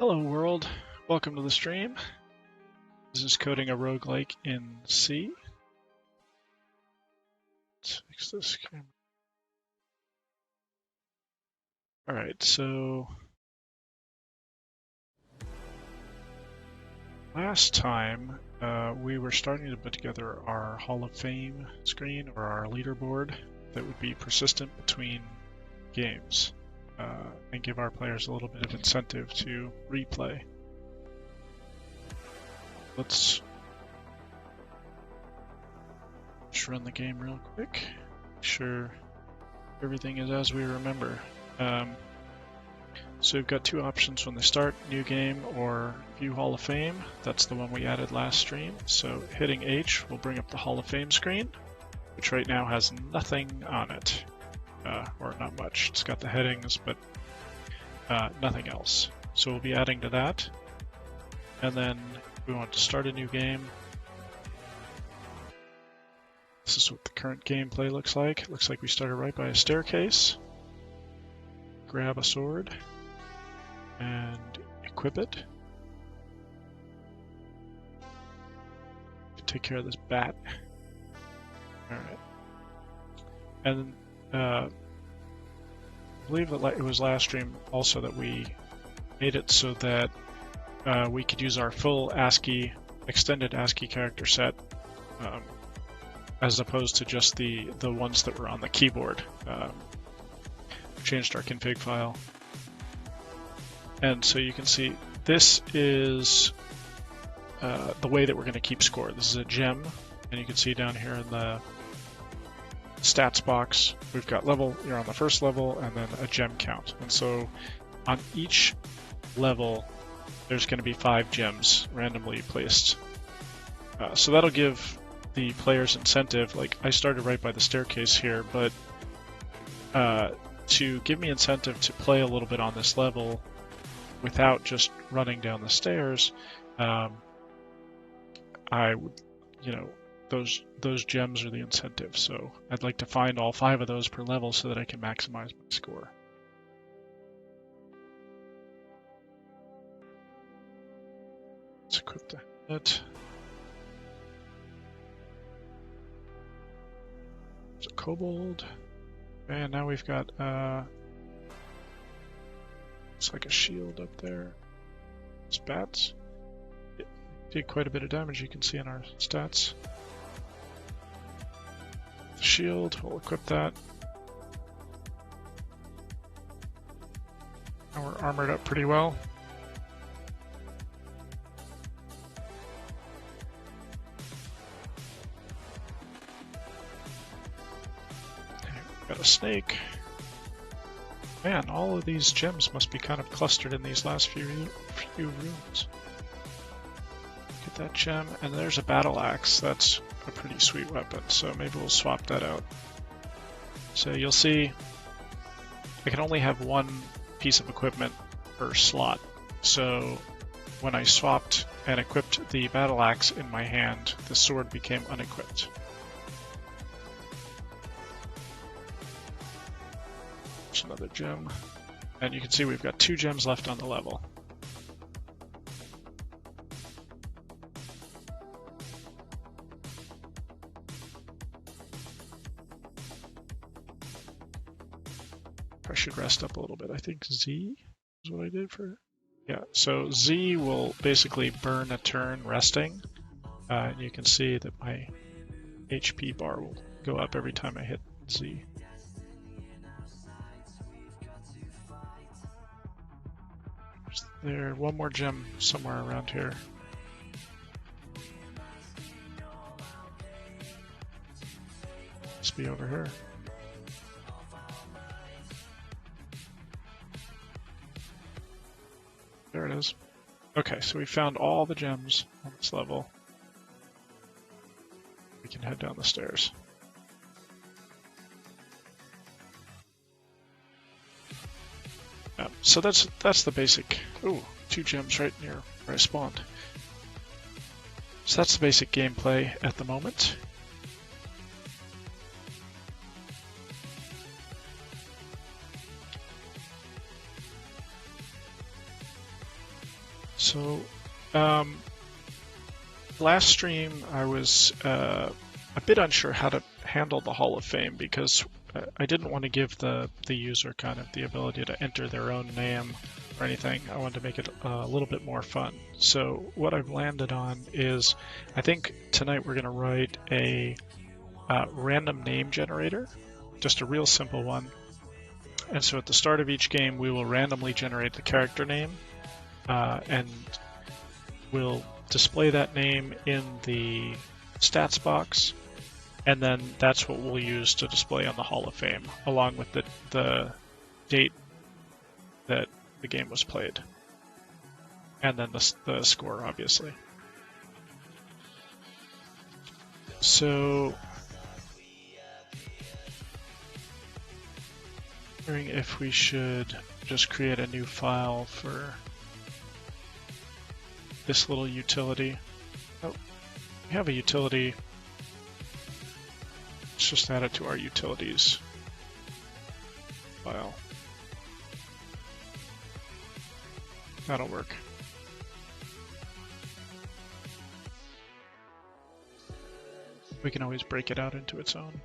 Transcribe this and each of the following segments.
Hello world, welcome to the stream. This is coding a roguelike in C. Let's fix this camera. Alright, so last time we were starting to put together our Hall of Fame screen, or our leaderboard, that would be persistent between games and give our players a little bit of incentive to replay. Let's just run the game real quick. Make sure everything is as we remember. So we've got two options when they start: new game or view Hall of Fame. That's the one we added last stream. So hitting H will bring up the Hall of Fame screen, which right now has nothing on it, or not much. It's got the headings, but nothing else. So we'll be adding to that. And then we want to start a new game. This is what the current gameplay looks like. It looks like we started right by a staircase. Grab a sword and equip it. Take care of this bat. Alright. And I believe that it was last stream also that we made it so that we could use our full ASCII, extended ASCII character set, as opposed to just the ones that were on the keyboard. Changed our config file. And so you can see this is the way that we're going to keep score. This is a gem, and you can see down here in the stats box, we've got level, you're on the first level, and then a gem count. And so on each level, there's going to be 5 gems randomly placed. So that'll give the players incentive. Like, I started right by the staircase here, but to give me incentive to play a little bit on this level without just running down the stairs, I would, those gems are the incentive. So I'd like to find all 5 of those per level so that I can maximize my score. Let's equip the helmet. There's a kobold. And now we've got, it's like a shield up there. It's bats. It did quite a bit of damage, you can see in our stats. The shield, we'll equip that. Now we're armored up pretty well. Got a snake. Man, all of these gems must be kind of clustered in these last few rooms. Get that gem, and there's a battle axe. That's a pretty sweet weapon, so maybe we'll swap that out. So you'll see I can only have one piece of equipment per slot. So when I swapped and equipped the battle axe in my hand, the sword became unequipped. Another gem, and you can see we've got 2 gems left on the level. I should rest up a little bit. I think Z is what I did for. Yeah, so Z will basically burn a turn resting, and you can see that my HP bar will go up every time I hit Z. There, one more gem somewhere around here. Must be over here. There it is. Okay, so we found all the gems on this level. We can head down the stairs. So that's the basic. Ooh, 2 gems right near where I spawned. So that's the basic gameplay at the moment. So, last stream I was a bit unsure how to handle the Hall of Fame because I didn't want to give the user kind of the ability to enter their own name or anything. I wanted to make it a little bit more fun. So what I've landed on is, I think tonight we're going to write a random name generator, just a real simple one. And so at the start of each game, we will randomly generate the character name, and we'll display that name in the stats box, and then that's what we'll use to display on the Hall of Fame, along with the date that the game was played, and then the score, obviously. So, wondering if we should just create a new file for this little utility. Oh, we have a utility. Let's just add it to our utilities file. That'll work. We can always break it out into its own.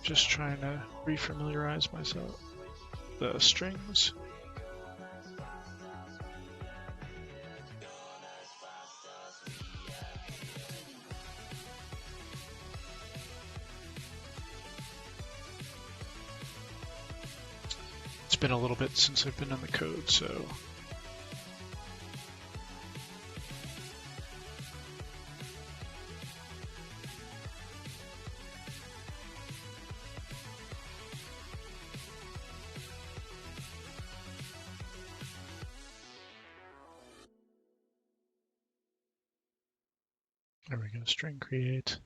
Just trying to refamiliarize myself with the strings. It's been a little bit since I've been in the code, so there we go, string create.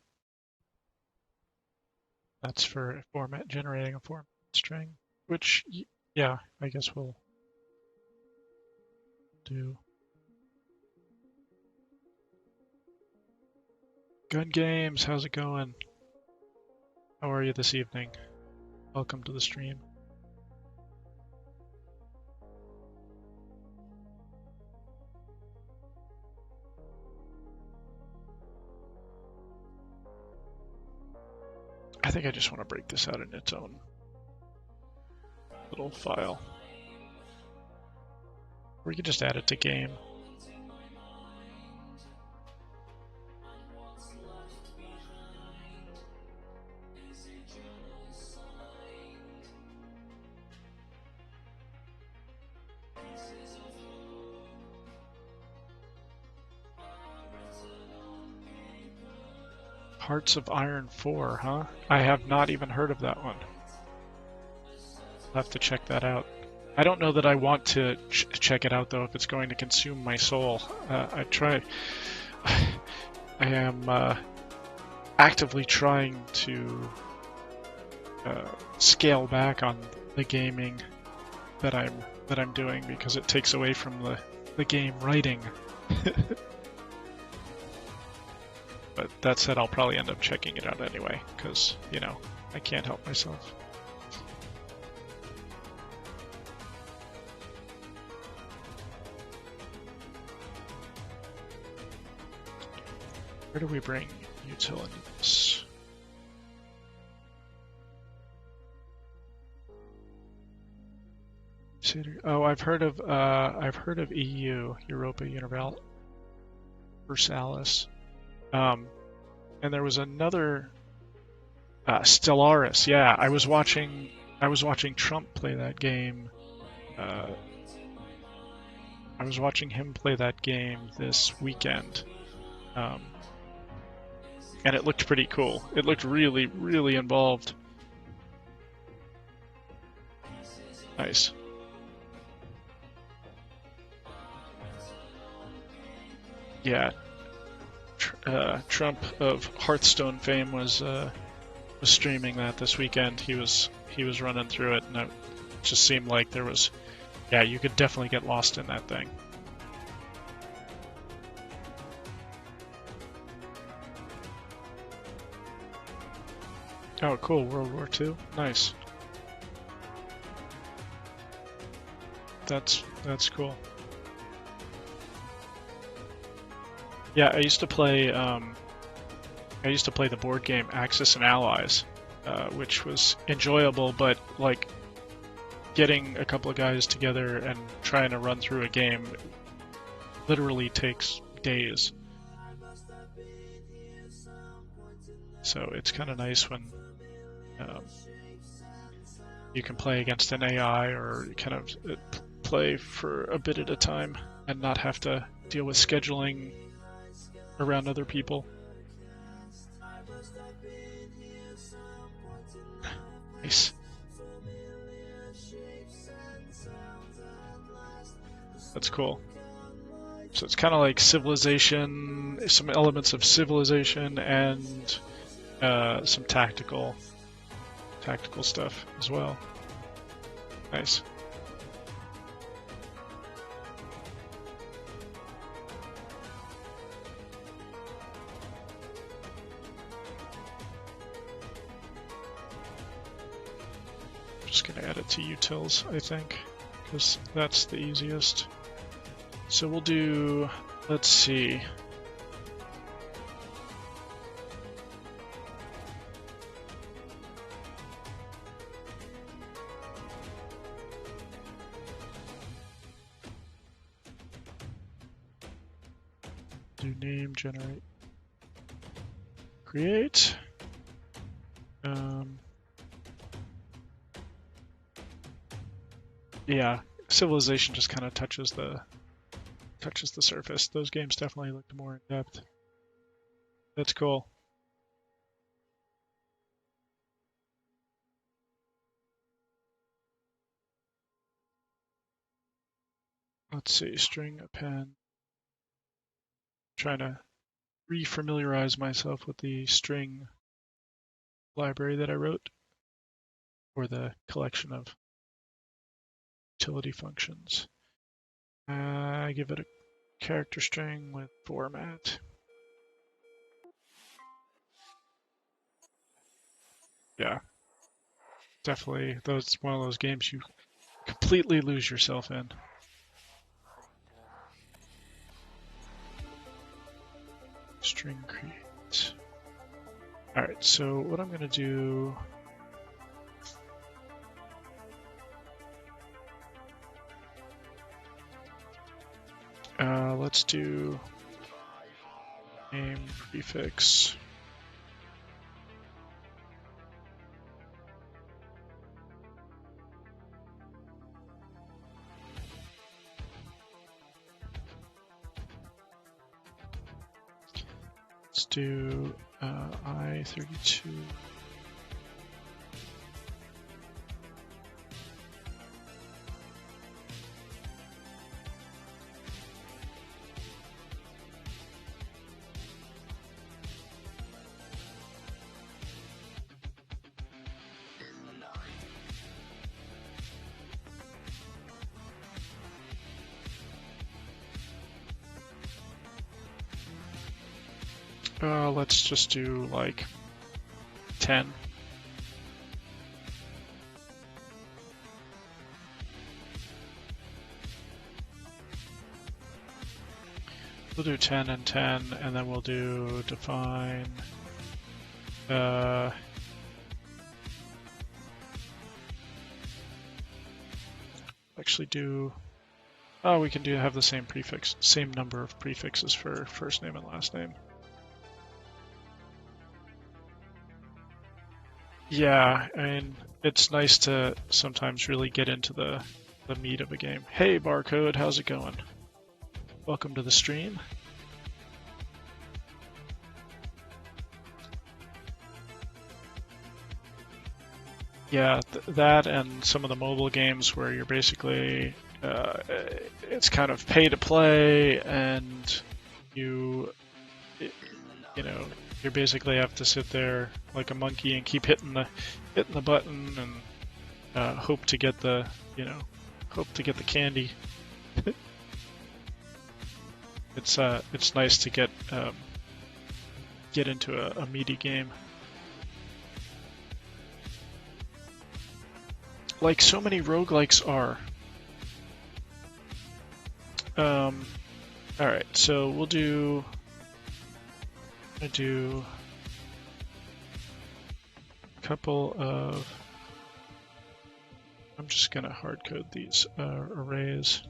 That's for format, generating a format string, which, yeah, I guess we'll do. Gun Games, how's it going? How are you this evening? Welcome to the stream. I think I just want to break this out in its own little file. Or you can just add it to game. Hearts of Iron 4, huh? I have not even heard of that one. I'll have to check that out. I don't know that I want to check it out, though, if it's going to consume my soul. I am actively trying to scale back on the gaming that I'm doing because it takes away from the game writing. But that said, I'll probably end up checking it out anyway, because, you know, I can't help myself. Where do we bring utilities? Oh, I've heard of EU, Europa Universalis. And there was another Stellaris. Yeah, I was watching Trump play that game. I was watching him play that game this weekend, and it looked pretty cool. It looked really, really involved. Nice. Yeah. Trump of Hearthstone fame was streaming that this weekend. He was running through it, and it just seemed like there was, yeah, you could definitely get lost in that thing. Oh, cool. World War II. Nice. That's cool. Yeah, I used to play. I used to play the board game Axis and Allies, which was enjoyable, but like getting a couple of guys together and trying to run through a game literally takes days. So it's kind of nice when you can play against an AI or kind of play for a bit at a time and not have to deal with scheduling around other people. Nice. That's cool. So it's kind of like Civilization, some elements of Civilization, and some tactical stuff as well. Nice. Just gonna add it to utils, I think, because that's the easiest. So we'll do, let's see. Do name, generate, create. Yeah, Civilization just kind of touches the surface. Those games definitely looked more in depth. That's cool. Let's see, string append. Trying to refamiliarize myself with the string library that I wrote, or the collection of utility functions. I give it a character string with format. Yeah, definitely. That's one of those games you completely lose yourself in. String create. All right, so what I'm going to do. Let's do name prefix. Let's do I32. Let's just do like 10. We'll do 10 and 10, and then we'll do define. Actually do. Oh, we can have the same prefix, same number of prefixes for first name and last name. Yeah, I mean, it's nice to sometimes really get into the meat of a game. Hey, Barcode, how's it going? Welcome to the stream. Yeah, that and some of the mobile games where you're basically, it's kind of pay to play, and you basically have to sit there like a monkey and keep hitting the button and hope to get the candy. It's nice to get into a meaty game. like so many roguelikes are. Alright, so we'll do... I do a couple of... I'm just gonna hard code these arrays.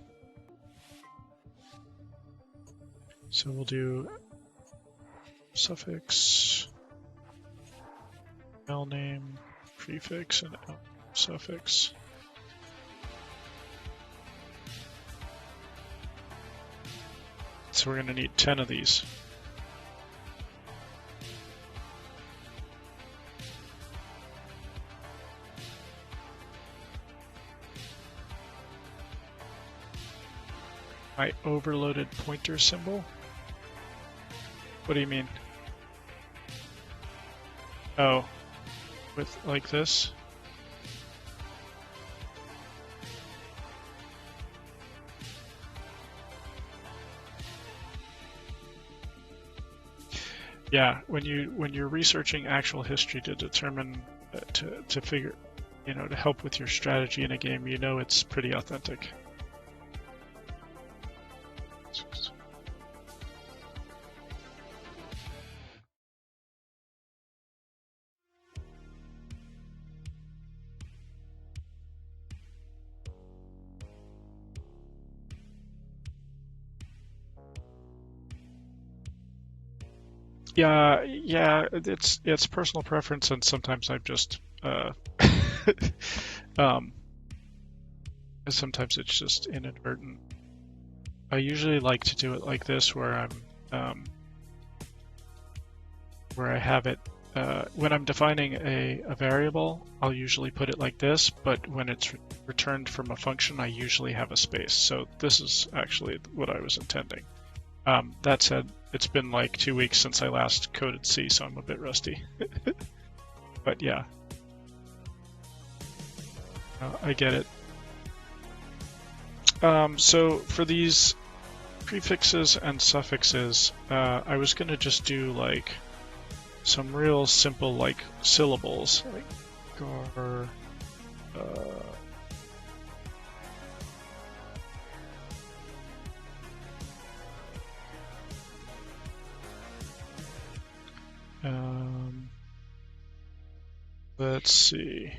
So we'll do suffix, L name, prefix, and L suffix. So we're going to need 10 of these. My overloaded pointer symbol? What do you mean? Oh, with like this? Yeah, when you're researching actual history to determine to figure, to help with your strategy in a game, it's pretty authentic. Yeah, it's personal preference, and sometimes I'm just sometimes it's just inadvertent. I usually like to do it like this, where where I have it when I'm defining a variable, I'll usually put it like this, but when it's returned from a function, I usually have a space. So this is actually what I was intending. That said, it's been like 2 weeks since I last coded C, so I'm a bit rusty. But yeah, I get it. So for these prefixes and suffixes, I was going to just do like some real simple like syllables, like gar, let's see.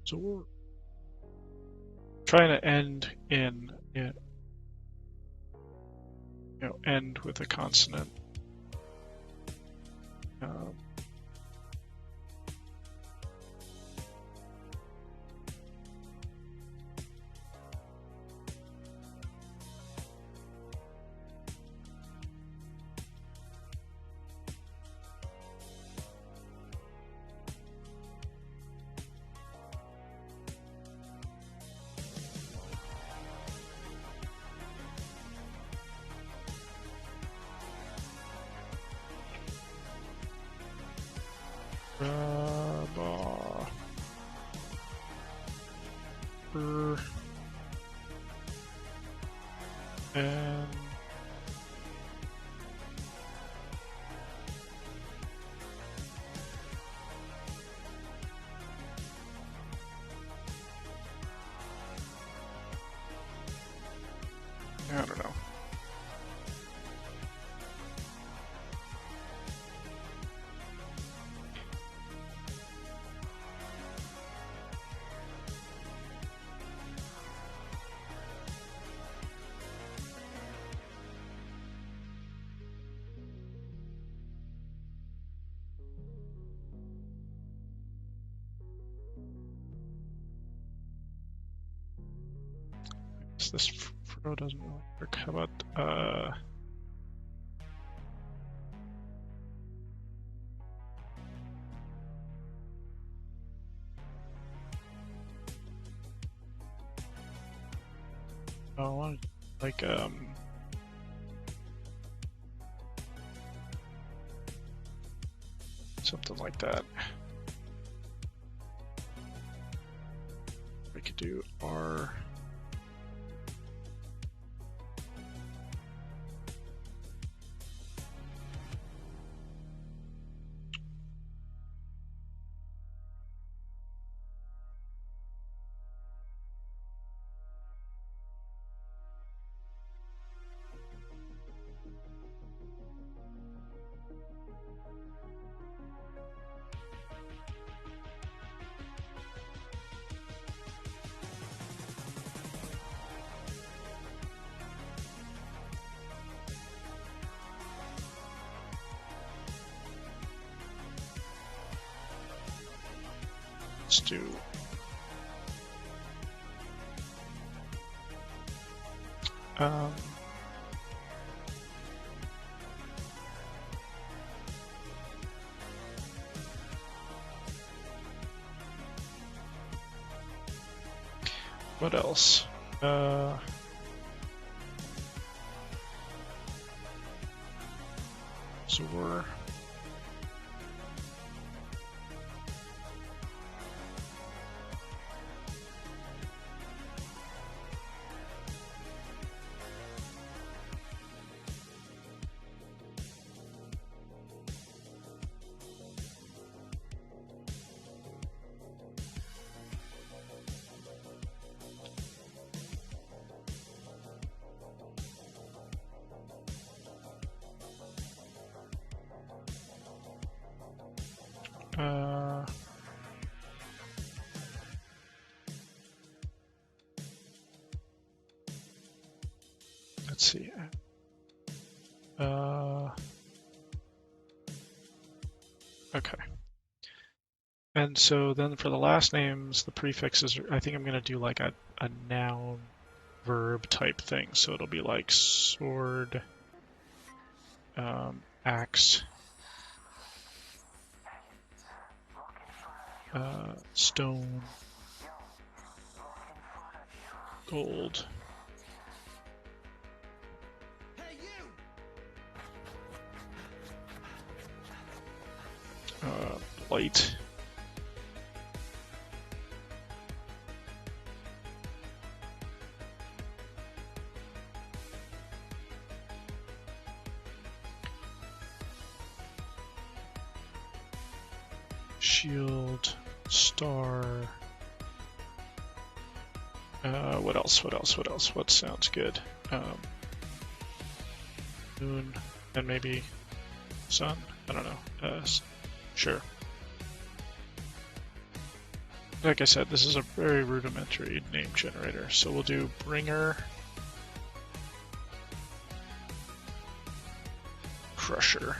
So we're trying to end in, end with a consonant. And I don't know. This throw doesn't really work. How about I want like something like that. We could do R. Let's do what else? Zor. Let's see. Okay. And so then for the last names, the prefixes, I think I'm going to do like a noun verb type thing. So it'll be like sword, axe, stone, gold. Light. Shield, star. What else? What sounds good? Moon, and maybe sun? I don't know. Sure. Like I said, this is a very rudimentary name generator, so we'll do bringer, crusher.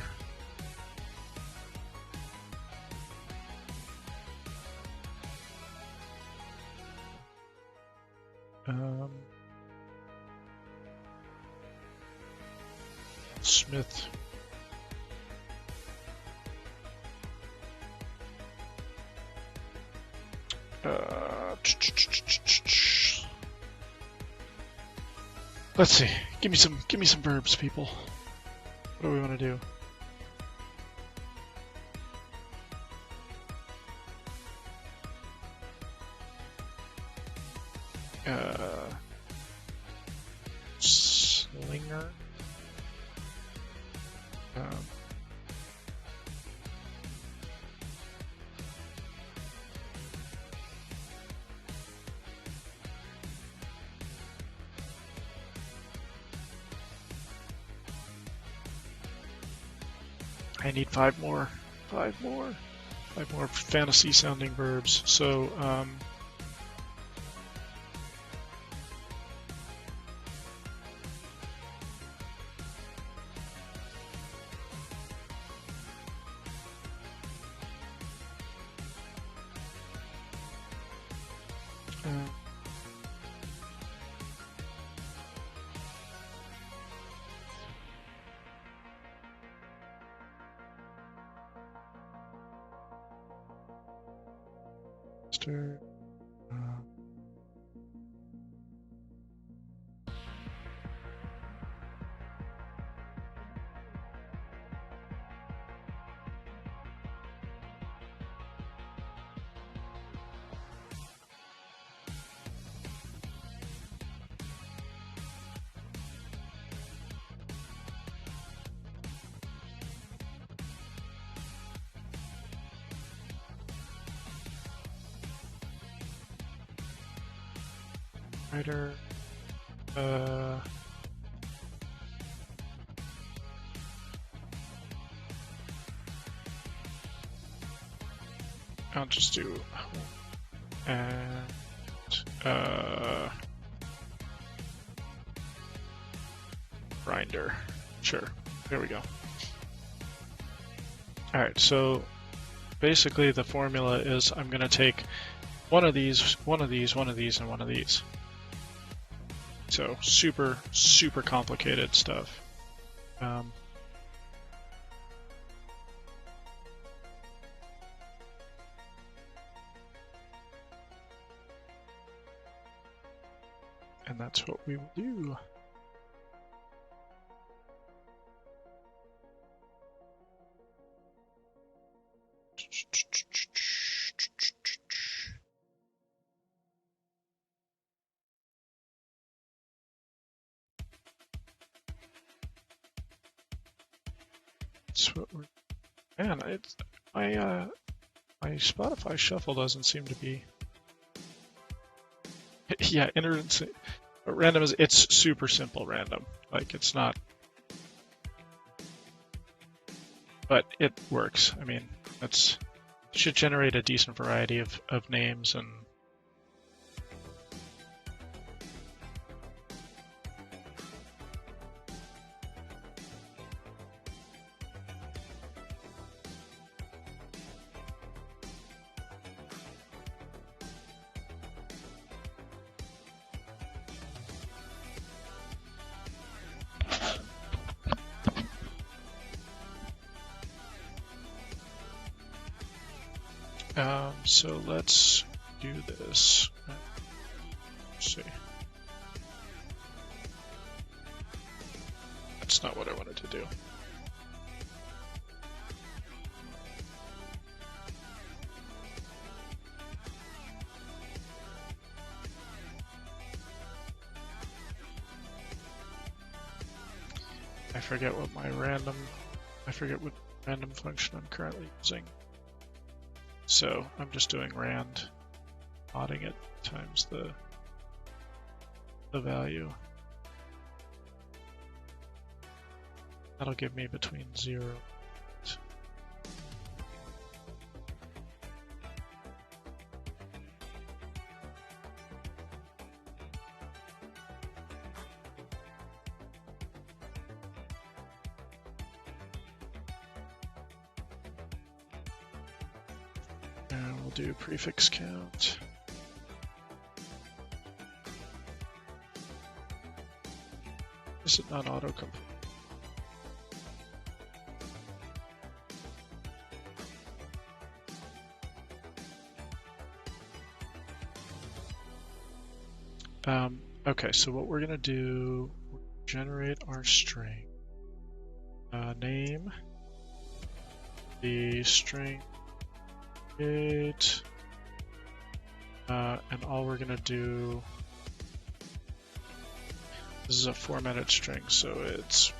Smith. Let's see. Give me some verbs, people. What do we want to do? Slinger. I need five more fantasy sounding verbs. So, writer. I'll just do and grinder. Sure. There we go. All right. So basically the formula is I'm going to take one of these, one of these, one of these, and one of these. So super, super complicated stuff. And that's what we will do. That's what we're. Man, it's my Spotify shuffle doesn't seem to be. Yeah, random is it's super simple random. Like it's not, but it works. I mean, it should generate a decent variety of names and. So let's do this. Let's see. That's not what I wanted to do. I forget what random function I'm currently using. So I'm just doing rand, modding it times the value. That'll give me between 0 and we'll do prefix count. Is it not autocomplete? Okay, so what we're gonna do, generate our string. Name, the string create, and all we're gonna do, this is a formatted string, so it's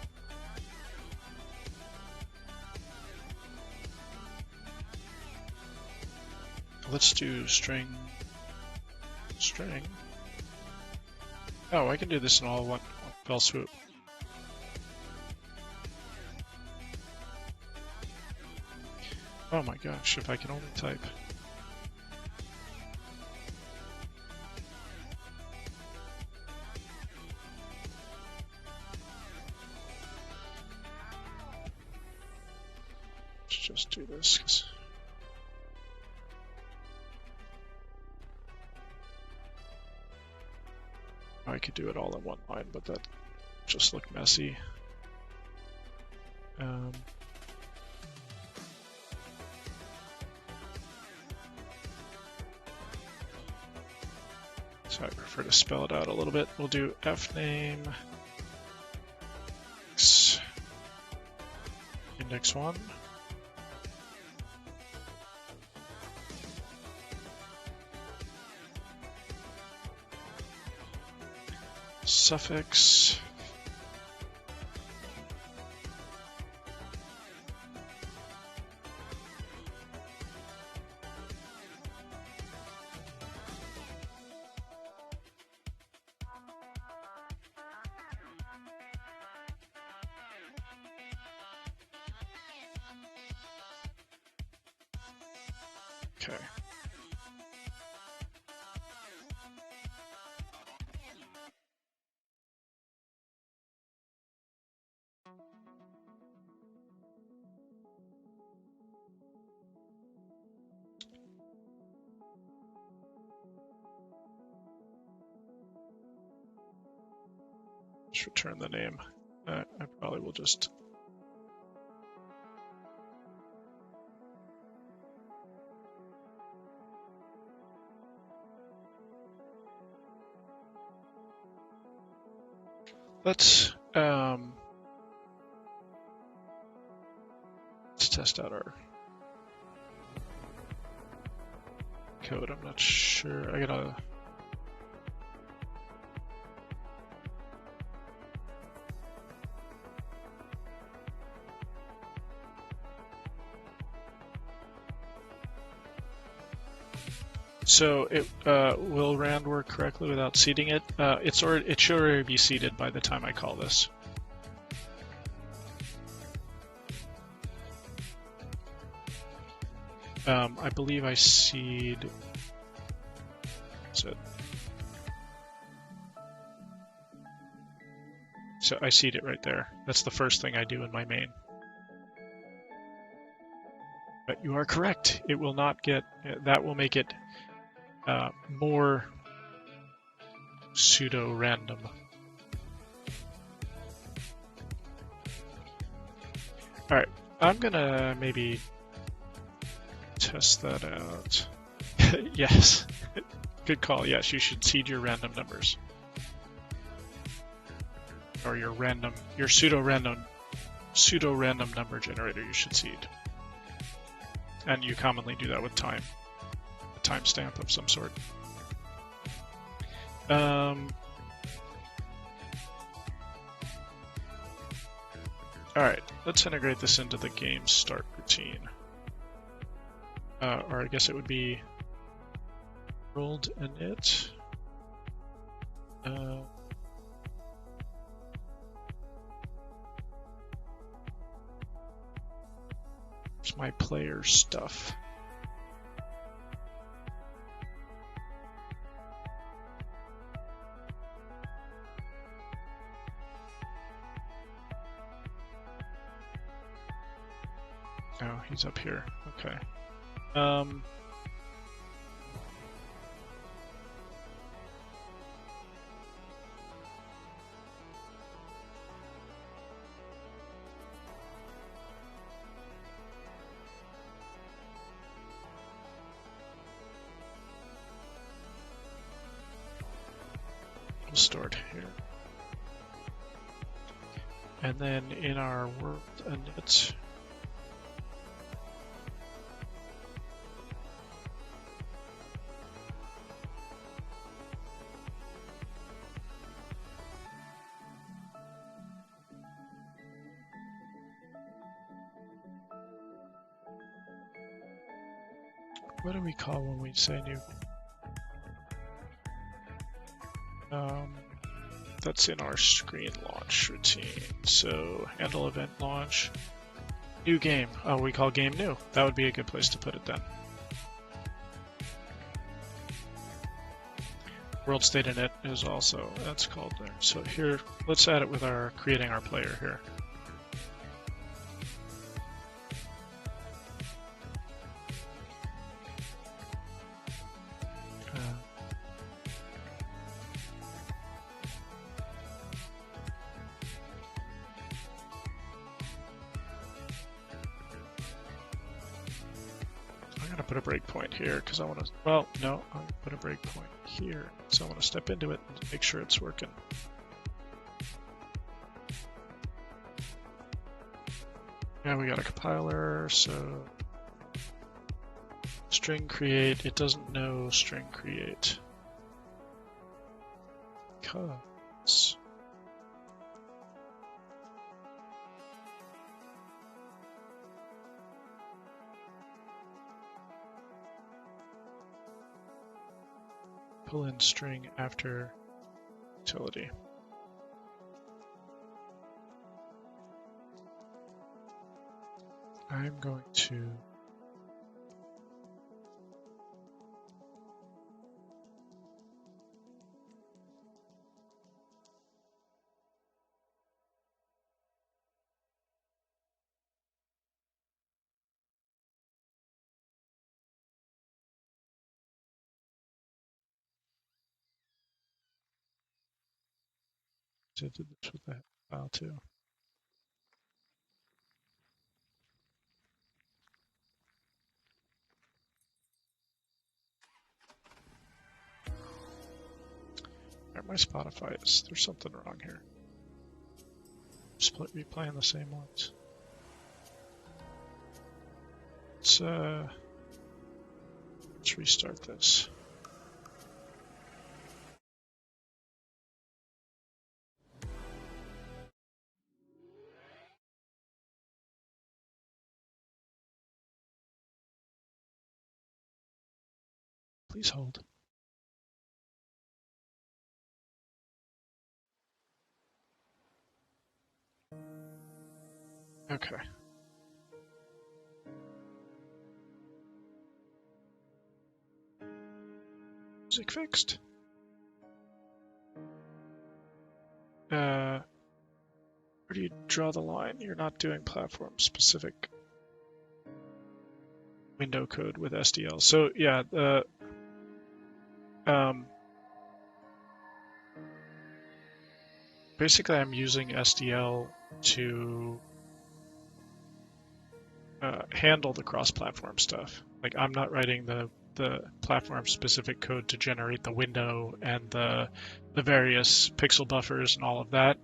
let's do string. Oh, I can do this in all one fell swoop. Oh my gosh, if I can only type. Let's just do this. I could do it all in one line, but that just look messy. So I prefer to spell it out a little bit. We'll do fname index 1. Suffix okay. Just return the name. I probably will just. Let's test out our code. I'm not sure. I gotta. So it will rand work correctly without seeding it? It should already be seeded by the time I call this. I believe I seed. So I seed it right there. That's the first thing I do in my main. But you are correct. It will not get. That will make it more pseudo-random. All right, I'm gonna maybe test that out. Yes, good call. Yes, you should seed your random numbers. Or your pseudo-random number generator you should seed. And you commonly do that with time. A timestamp of some sort. Alright, let's integrate this into the game start routine. Or I guess it would be world init. It's my player stuff. Oh, he's up here. Okay. We'll start here. And then in our world init, what do we call when we say new? That's in our screen launch routine. So handle event launch, new game. Oh, we call game new. That would be a good place to put it then. World state init is also, that's called there. So here, let's add it with our creating our player here. Put a breakpoint here because I want to. Well, no, I'm gonna put a breakpoint here, so I want to step into it and make sure it's working. Yeah, we got a compiler, so string create. It doesn't know string create because pull in string after utility. I'm going to I did this with that file too. My Spotify is, there's something wrong here. Replaying the same ones. Let's restart this. Please hold. Okay. Music fixed. Where do you draw the line? You're not doing platform-specific window code with SDL. So yeah, basically I'm using SDL to handle the cross-platform stuff. Like I'm not writing the platform-specific code to generate the window and the various pixel buffers and all of that.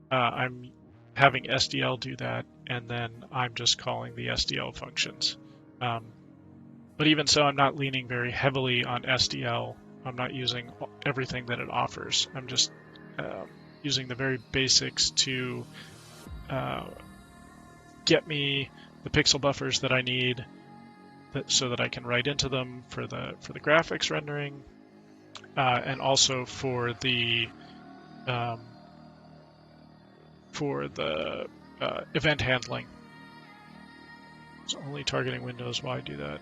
I'm having SDL do that, and then I'm just calling the SDL functions. But even so, I'm not leaning very heavily on SDL. I'm not using everything that it offers. I'm just using the very basics to get me the pixel buffers that I need, so that I can write into them for the graphics rendering, and also for the event handling. It's only targeting Windows. Why do that?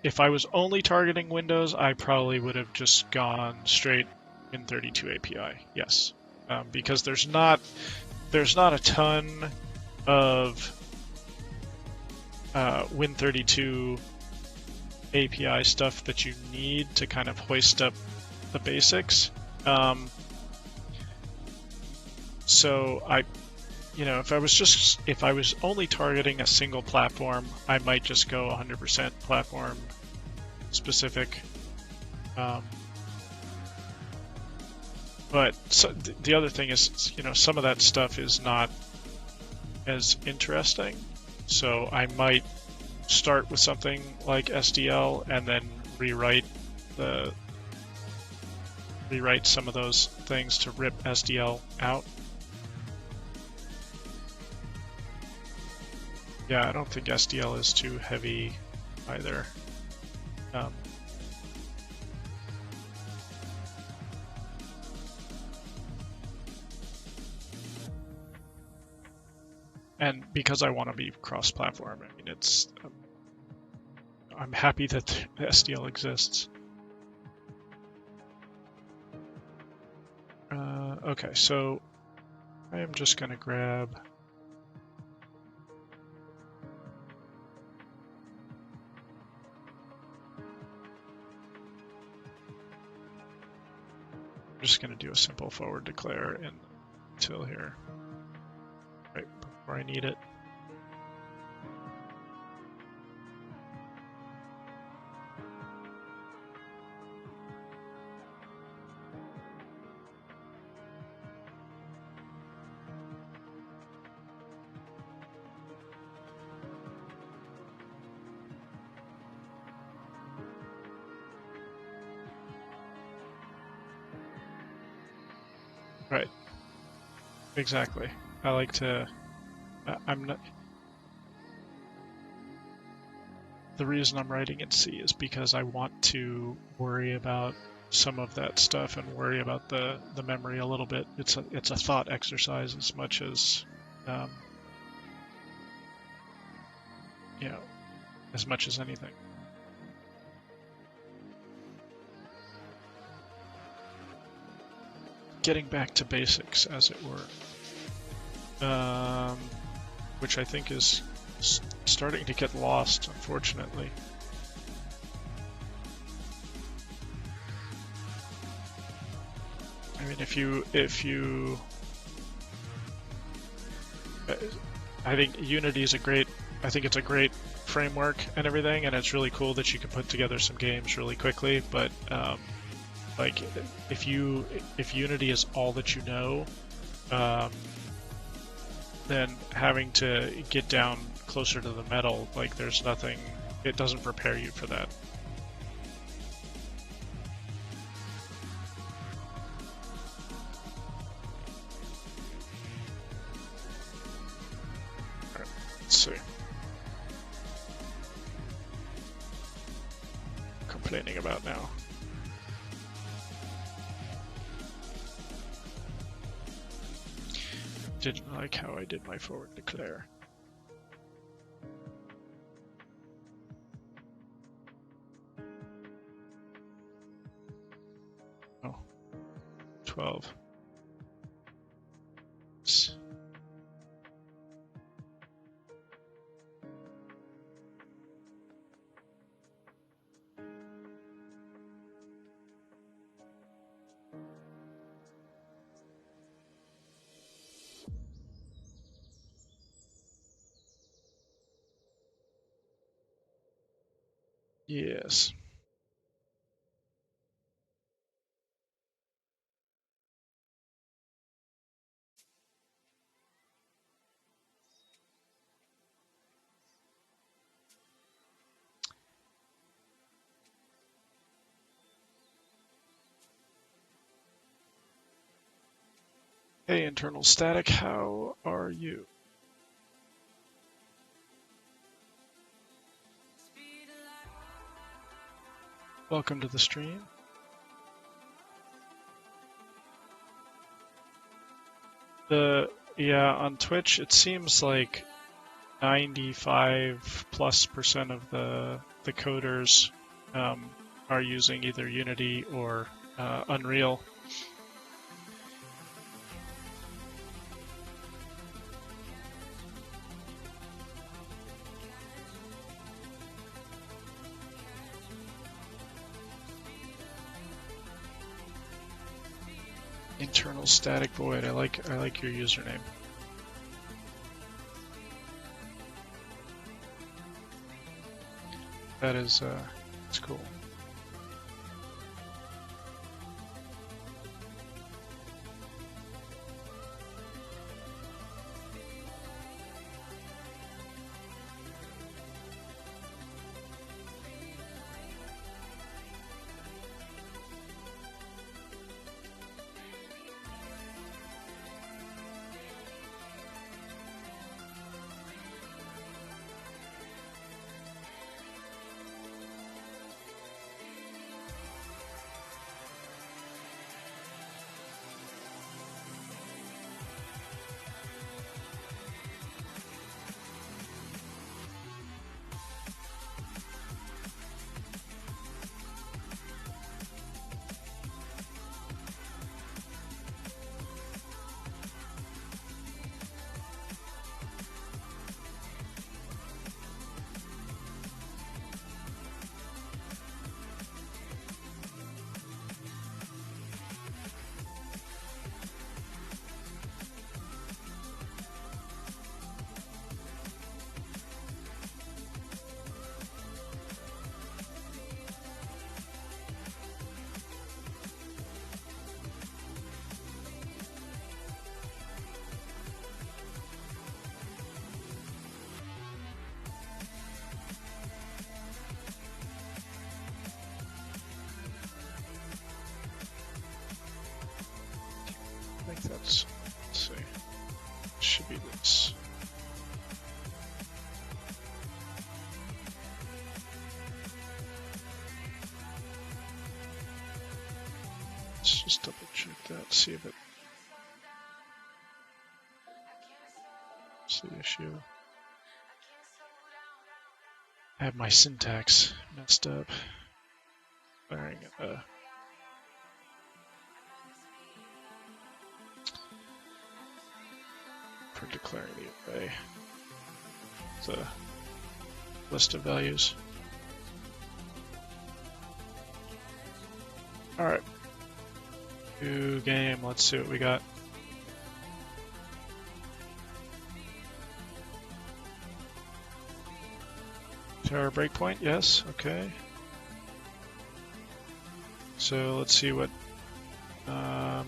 If I was only targeting Windows, I probably would have just gone straight Win32 API. Yes, because there's not a ton of Win32 API stuff that you need to kind of hoist up the basics. So if I was only targeting a single platform, I might just go 100% platform specific. But the other thing is, some of that stuff is not as interesting. So I might start with something like SDL and then rewrite some of those things to rip SDL out. Yeah, I don't think SDL is too heavy either. And because I want to be cross-platform, I mean, I'm happy that the SDL exists. Okay, so I am just going to grab I'm just going to do a simple forward declare in until here, right before I need it. Right. Exactly. I like to. I'm not. The reason I'm writing in C is because I want to worry about some of that stuff and worry about the memory a little bit. It's a thought exercise as much as as much as anything. Getting back to basics, as it were, which I think is starting to get lost, unfortunately. I mean, I think Unity is I think it's a great framework and everything, and it's really cool that you can put together some games really quickly. But like, if Unity is all that you know, then having to get down closer to the metal, like there's nothing, it doesn't prepare you for that. All right, let's see. Complaining about now. Didn't like how I did my forward declare. Oh, 12. Yes. Hey, internal static, how are you? Welcome to the stream. Yeah, on Twitch, it seems like 95+% of the coders are using either Unity or Unreal. Internal static void. I like your username. That is it's cool. I think that's, let's see, should be this. Let's just double check that, see if it's the issue. I have my syntax messed up. Declaring for declaring the array. The list of values. All right. New game. Let's see what we got. Terror breakpoint, yes, okay. So let's see what. I've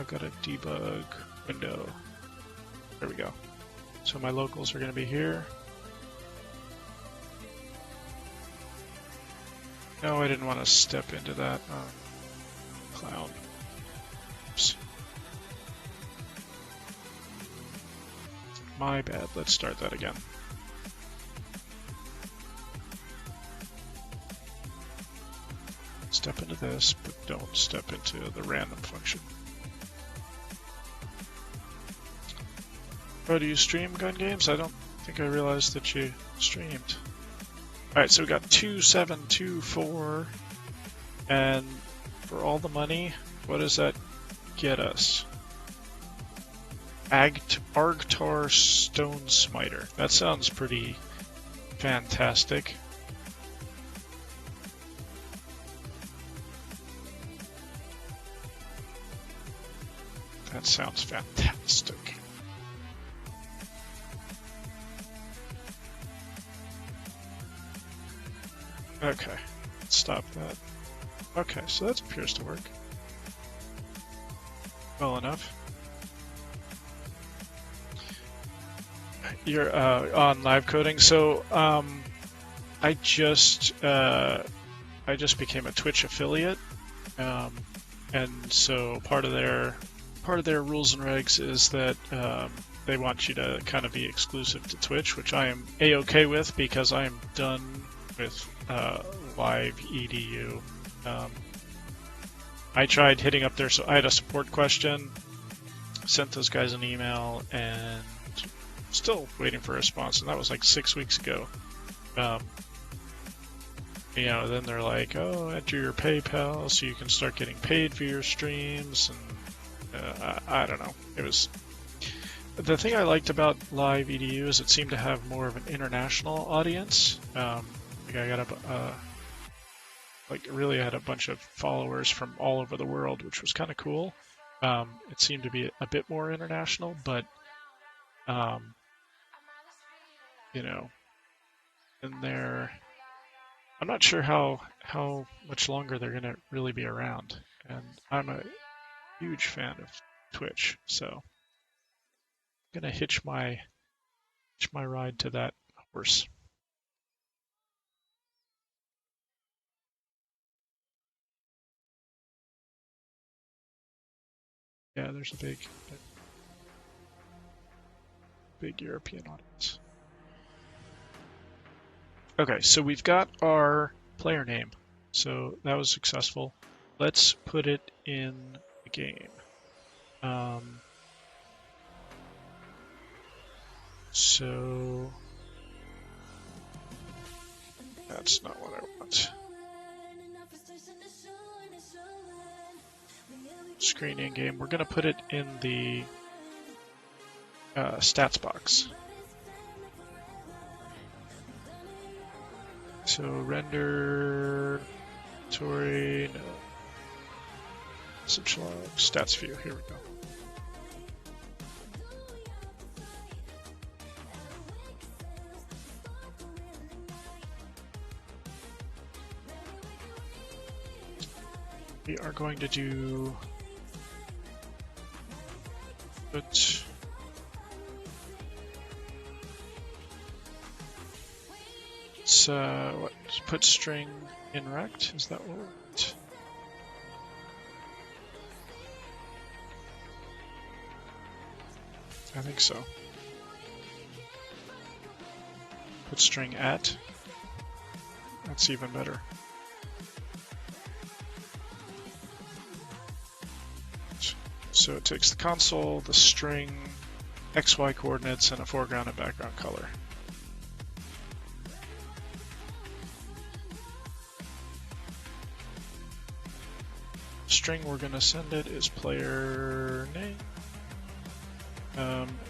got a debug window. There we go. So my locals are going to be here. No, I didn't want to step into that. Clown. Oops. My bad. Let's start that again. Step into this, but don't step into the random function. Oh, do you stream gun games? I don't think I realized that you streamed. Alright, so we got 2724, and for all the money, what does that get us? Argtar Stone Smiter. That sounds pretty fantastic. That sounds fantastic. Okay, stop that. Okay, so that appears to work. Well enough. You're on live coding, so I just became a Twitch affiliate, and so part of their rules and regs is that they want you to kind of be exclusive to Twitch, which I am a-okay with because I am done with live edu. I tried hitting up there, so I had a support question, sent those guys an email, and still waiting for a response, and that was like 6 weeks ago. You know, then they're like, oh, enter your PayPal so you can start getting paid for your streams, and I don't know. It was the thing I liked about live edu is it seemed to have more of an international audience. Like I got really had a bunch of followers from all over the world, which was kind of cool. It seemed to be a bit more international, but you know, and I'm not sure how much longer they're gonna really be around. And I'm a huge fan of Twitch, so I'm gonna hitch my ride to that horse. Yeah, there's a big European audience. Okay, so we've got our player name. So that was successful. Let's put it in the game. So that's not what I want. Screen in game. We're going to put it in the stats box. So render, inventory, no. Message log, stats view. Here we go. We are going to do put string in rect. Is that what we want? I think so. Put string at. That's even better. So it takes the console, the string, XY coordinates, and a foreground and background color. String we're going to send it is player name.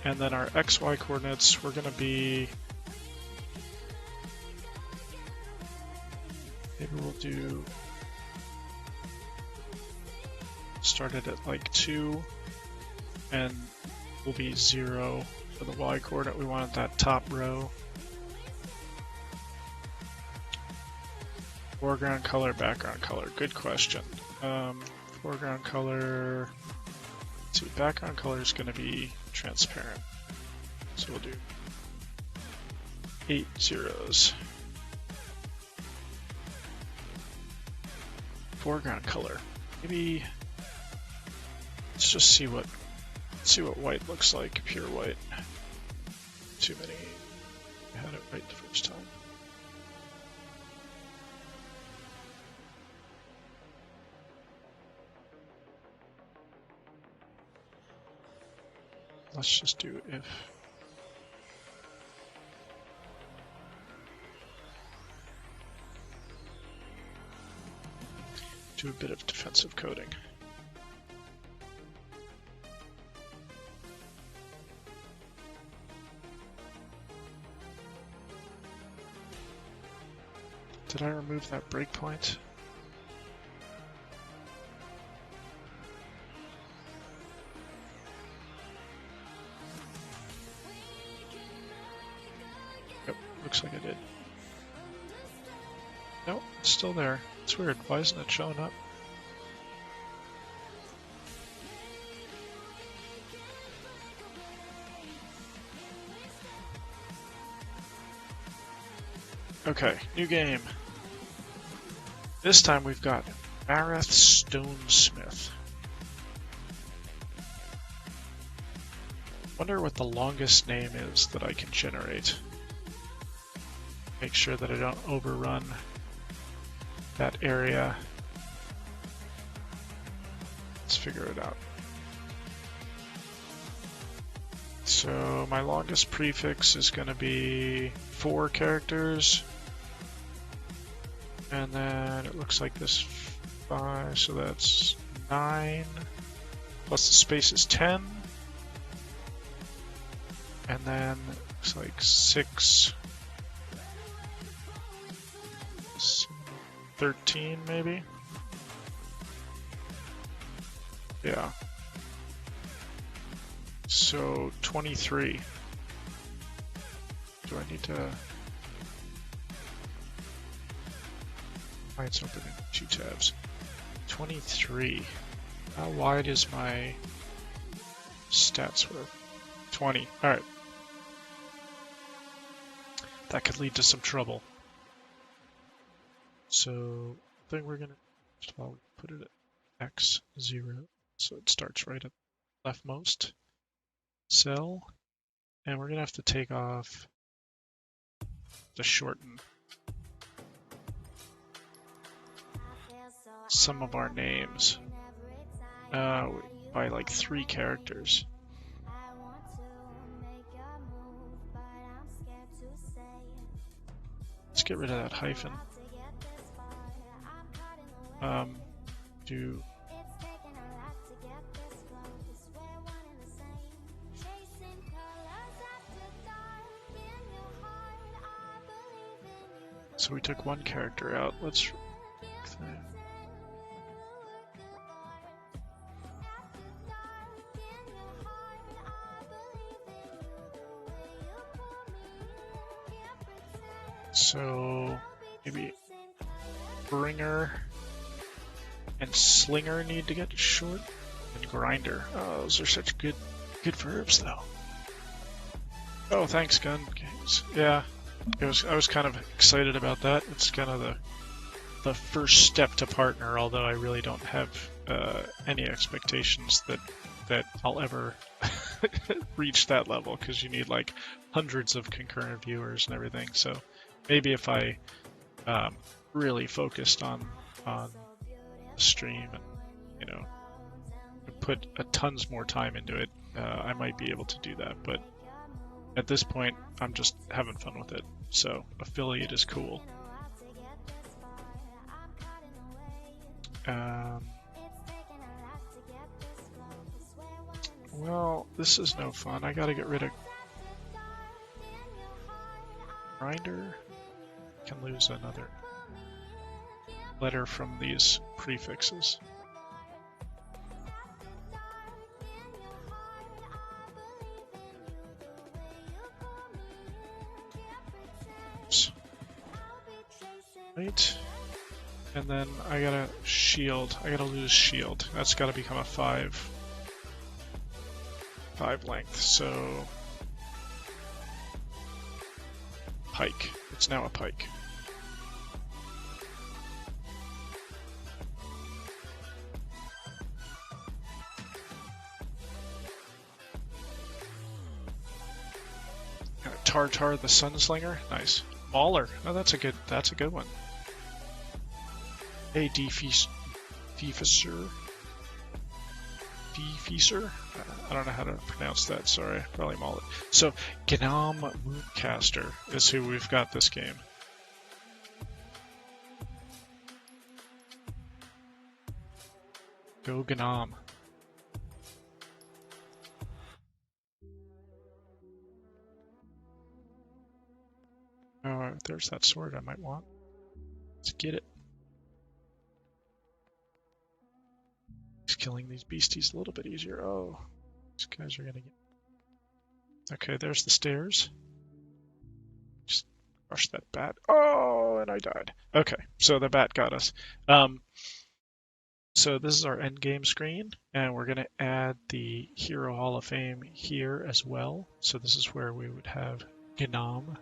And then our XY coordinates, we're going to be, maybe we'll do started at like 2, and will be 0 for the y coordinate. We wanted that top row. Foreground color, background color. Good question. Foreground color. Let's see, background color is going to be transparent. So we'll do 8 zeros. Foreground color. Maybe let's just see what white looks like. Pure white. Too many. I had it right the first time. Let's just do if. Do a bit of defensive coding. Did I remove that breakpoint? Yep, looks like I did. Nope, it's still there. It's weird. Why isn't it showing up? Okay, new game. This time we've got Mareth Stonesmith. Wonder what the longest name is that I can generate. Make sure that I don't overrun that area. Let's figure it out. So my longest prefix is going to be 4 characters. And then it looks like this 5, so that's 9. Plus the space is 10. And then it looks like 6. 13 maybe? Yeah. So 23. Do I need to... Why it's open in 2 tabs. 23. How wide is my stats worth? 20. Alright. That could lead to some trouble. So, I think we're gonna first of all put it at X0, so it starts right at leftmost cell, and we're gonna have to take off the shorten some of our names by like 3 characters. Let's get rid of that hyphen. Do so we took 1 character out. Let's so maybe Bringer and Slinger need to get short, and Grinder. Oh, those are such good verbs, though. Oh, thanks, Gun Games. Yeah, I was kind of excited about that. It's kind of the first step to partner, although I really don't have any expectations that I'll ever reach that level, because you need like hundreds of concurrent viewers and everything. So maybe if I really focused on the stream and, you know, put tons more time into it, I might be able to do that. But at this point, I'm just having fun with it. So affiliate is cool. Well, this is no fun. I gotta get rid of Grinder. Can lose another letter from these prefixes. Right. And then I gotta shield. I gotta lose shield. That's gotta become a 5 length. So pike. It's now a pike. Tartar the Sunslinger. Nice. Mauler. Oh, that's a good one. Hey, Deefeaser. I don't know how to pronounce that, sorry. Probably Mauler. So, Gnam Mooncaster is who we've got this game. Go Gnam. Oh, there's that sword I might want. Let's get it. He's killing these beasties a little bit easier. Oh, these guys are gonna get... Okay, there's the stairs. Just crush that bat. Oh, and I died. Okay, so the bat got us. So this is our end game screen, and we're gonna add the Hero Hall of Fame here as well. So this is where we would have Gnam.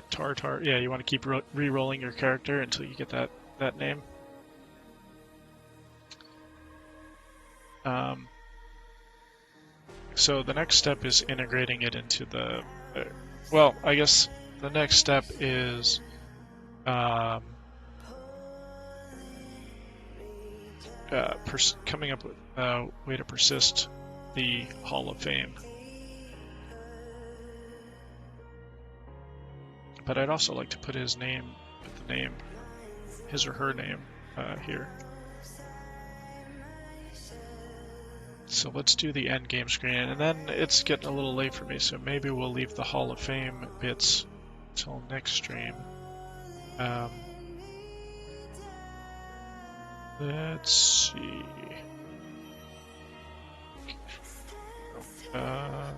Tartar. Yeah, you want to keep re-rolling your character until you get that name. So the next step is integrating it into the. Well, I guess the next step is coming up with a way to persist the Hall of Fame. But I'd also like to put his name, his or her name, here. So let's do the end game screen, and then it's getting a little late for me, so maybe we'll leave the Hall of Fame bits until next stream. Let's see.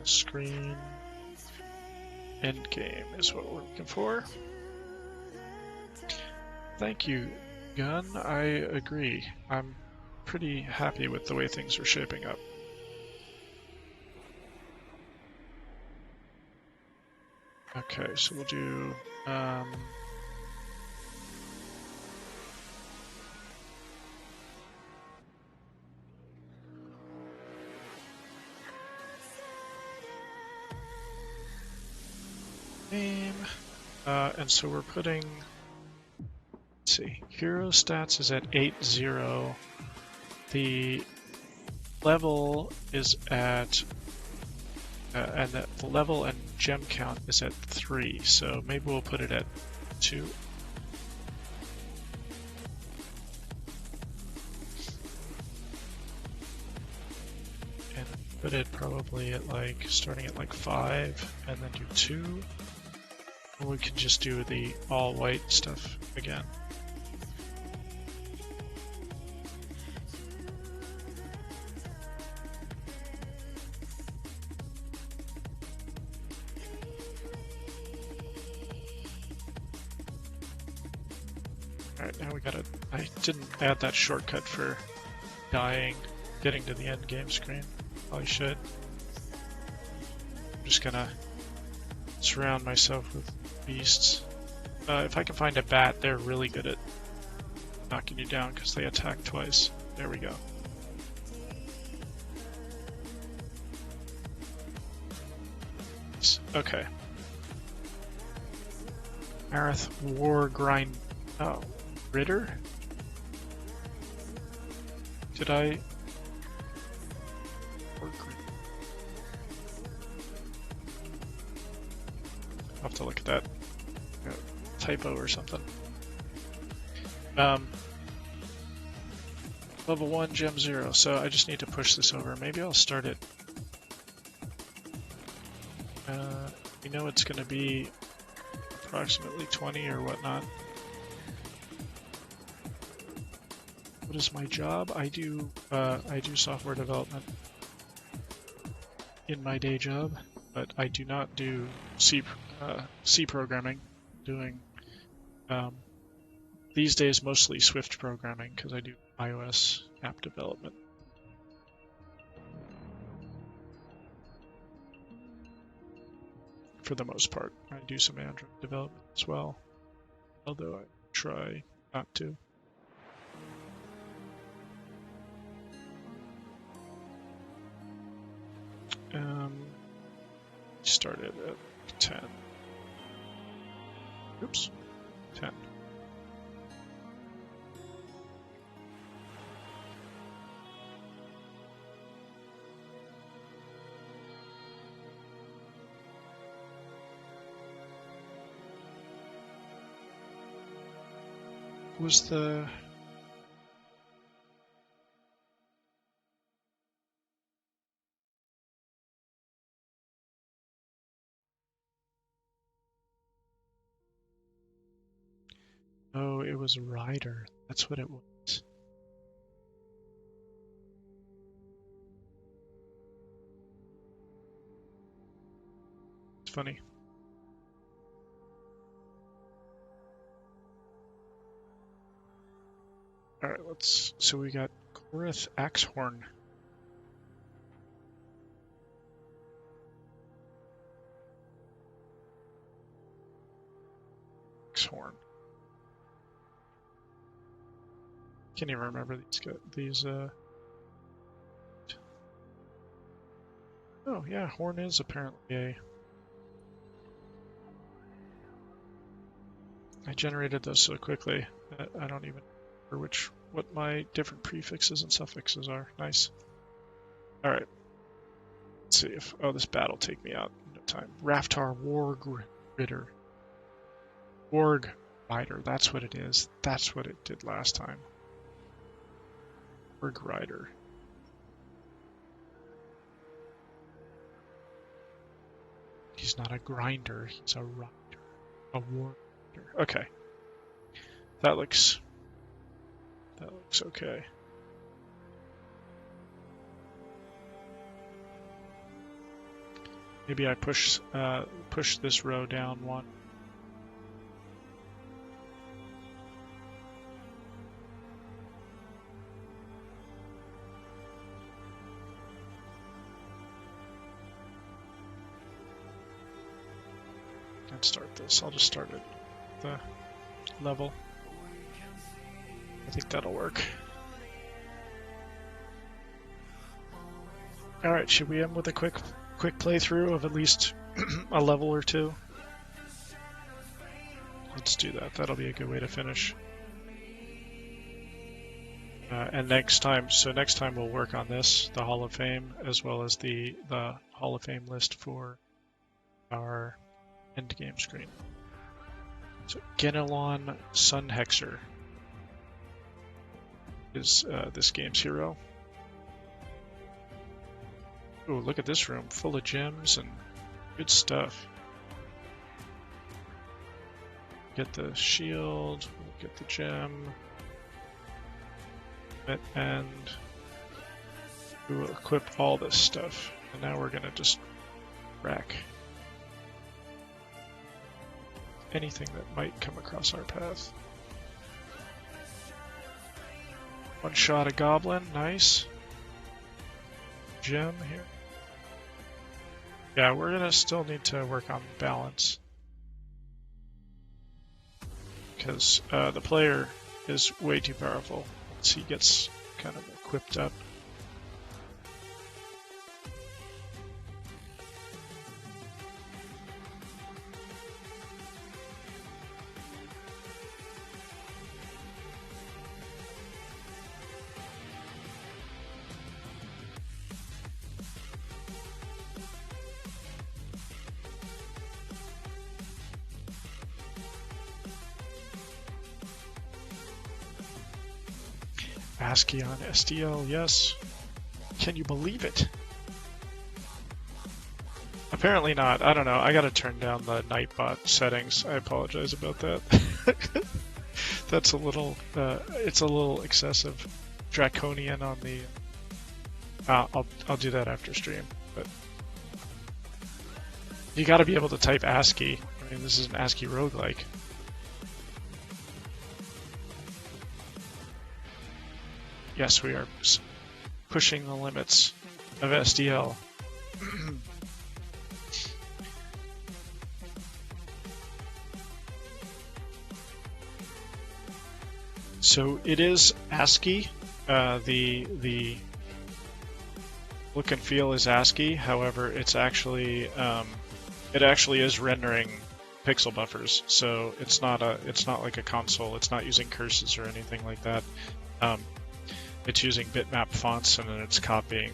Screen. Endgame is what we're looking for. Thank you, Gun. I agree. I'm pretty happy with the way things are shaping up. Okay, so we'll do name, and so we're putting, let's see, hero stats is at 8-0, the level is at, and the level and gem count is at 3, so maybe we'll put it at 2. And put it probably at like, starting at like 5, and then do 2. Or we can just do the all white stuff again. Alright, now we gotta... I didn't add that shortcut for getting to the end game screen. Probably should. I'm just gonna surround myself with beasts. If I can find a bat, they're really good at knocking you down because they attack twice. There we go. Okay. Marath War Grind... Oh. Ritter? Did I... I'll have to look at that. Typo or something. Level 1, Gem 0, so I just need to push this over. Maybe I'll start it. You know it's going to be approximately 20 or whatnot. What is my job? I do software development in my day job, but I do not do C programming, doing these days mostly Swift programming because I do iOS app development. For the most part, I do some Android development as well, although I try not to. Started at 10. Oops, 10. Was the... Oh, it was Rider. That's what it was. It's funny. Alright, so we got Korath Axehorn. Axehorn. Can't even remember these. Oh yeah, Horn is apparently a. I generated those so quickly that I don't even remember what my different prefixes and suffixes are. Nice. All right. Let's see if this battle take me out in no time. Raftar Warg Ritter. Warg Rider. That's what it is. That's what it did last time. Warg Rider. He's not a grinder. He's a rider. A war. Okay. That looks okay. Maybe I push this row down one. And start this. I'll just start at the level. I think that'll work. Alright, should we end with a quick playthrough of at least a level or two? Let's do that. That'll be a good way to finish. And next time we'll work on this, the Hall of Fame, as well as the Hall of Fame list for our end game screen. So Genelon Sunhexer is this game's hero. Oh, look at this room, full of gems and good stuff. Get the shield, get the gem, and we will equip all this stuff. And now we're gonna just rack anything that might come across our path. One shot a goblin, nice. Gem here. Yeah, we're gonna still need to work on balance. Because the player is way too powerful once he gets kind of equipped up. ASCII on SDL, yes. Can you believe it? Apparently not. I don't know. I gotta turn down the Nightbot settings. I apologize about that. That's a little, it's a little excessive. Draconian on the... I'll do that after stream, but... You gotta be able to type ASCII I mean, this is an ASCII roguelike. Yes, we are pushing the limits of SDL. So it is ASCII. The look and feel is ASCII. However, it's actually it actually is rendering pixel buffers. So it's not like a console. It's not using curses or anything like that. It's using bitmap fonts, and then it's copying,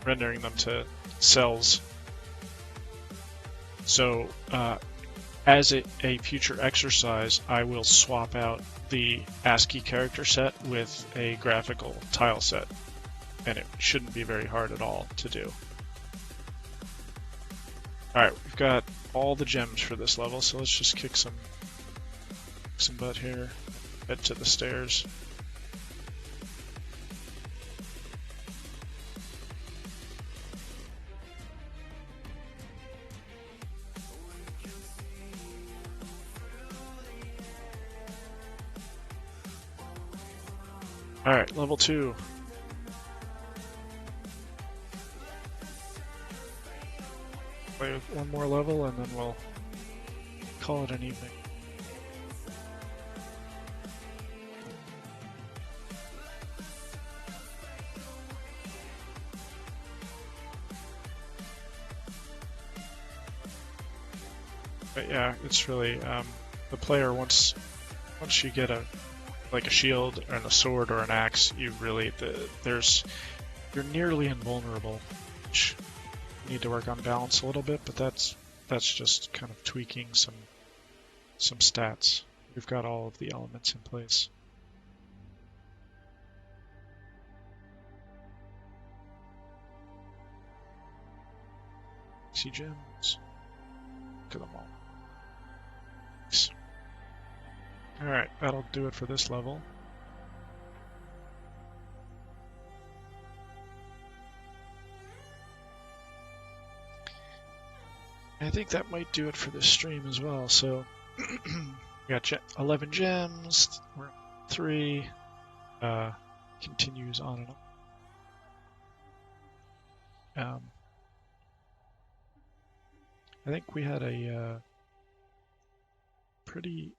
rendering them to cells. So as a future exercise, I will swap out the ASCII character set with a graphical tile set, and it shouldn't be very hard at all to do. Alright, we've got all the gems for this level, so let's just kick some butt here, head to the stairs. Alright, level 2. Play with one more level and then we'll call it an evening. But yeah, it's really the player once you get a shield and a sword or an axe, you really you're nearly invulnerable. Which you need to work on balance a little bit, but that's just kind of tweaking some stats. We've got all of the elements in place. See gems. Look at them all. Nice. Alright, that'll do it for this level. I think that might do it for this stream as well. So, we got 11 gems, we're at 3, continues on and on. I think we had a pretty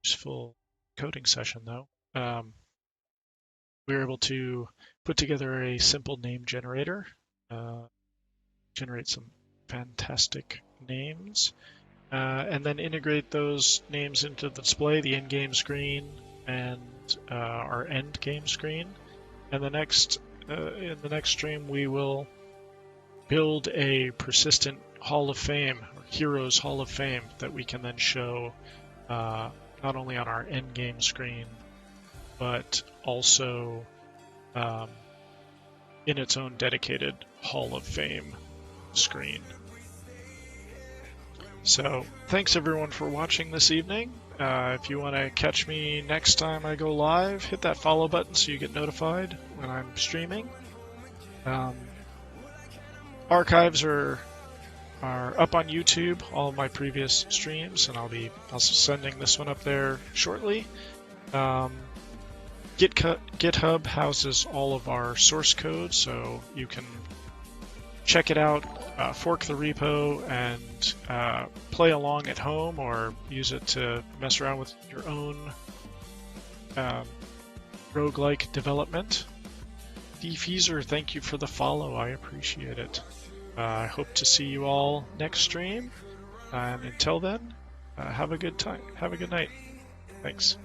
useful coding session though. We were able to put together a simple name generator, generate some fantastic names, and then integrate those names into the display, the in-game screen, and our end game screen. And in the next stream, we will build a persistent Hall of Fame, or Heroes Hall of Fame, that we can then show not only on our end game screen, but also in its own dedicated Hall of Fame screen. So thanks everyone for watching this evening. If you want to catch me next time I go live, hit that follow button so you get notified when I'm streaming. Archives are up on YouTube, all of my previous streams, and I'll be also sending this one up there shortly. GitHub houses all of our source code, so you can check it out, fork the repo, and play along at home, or use it to mess around with your own roguelike development. Defeezer, thank you for the follow, I appreciate it. I hope to see you all next stream, and until then, have a good time. Have a good night. Thanks.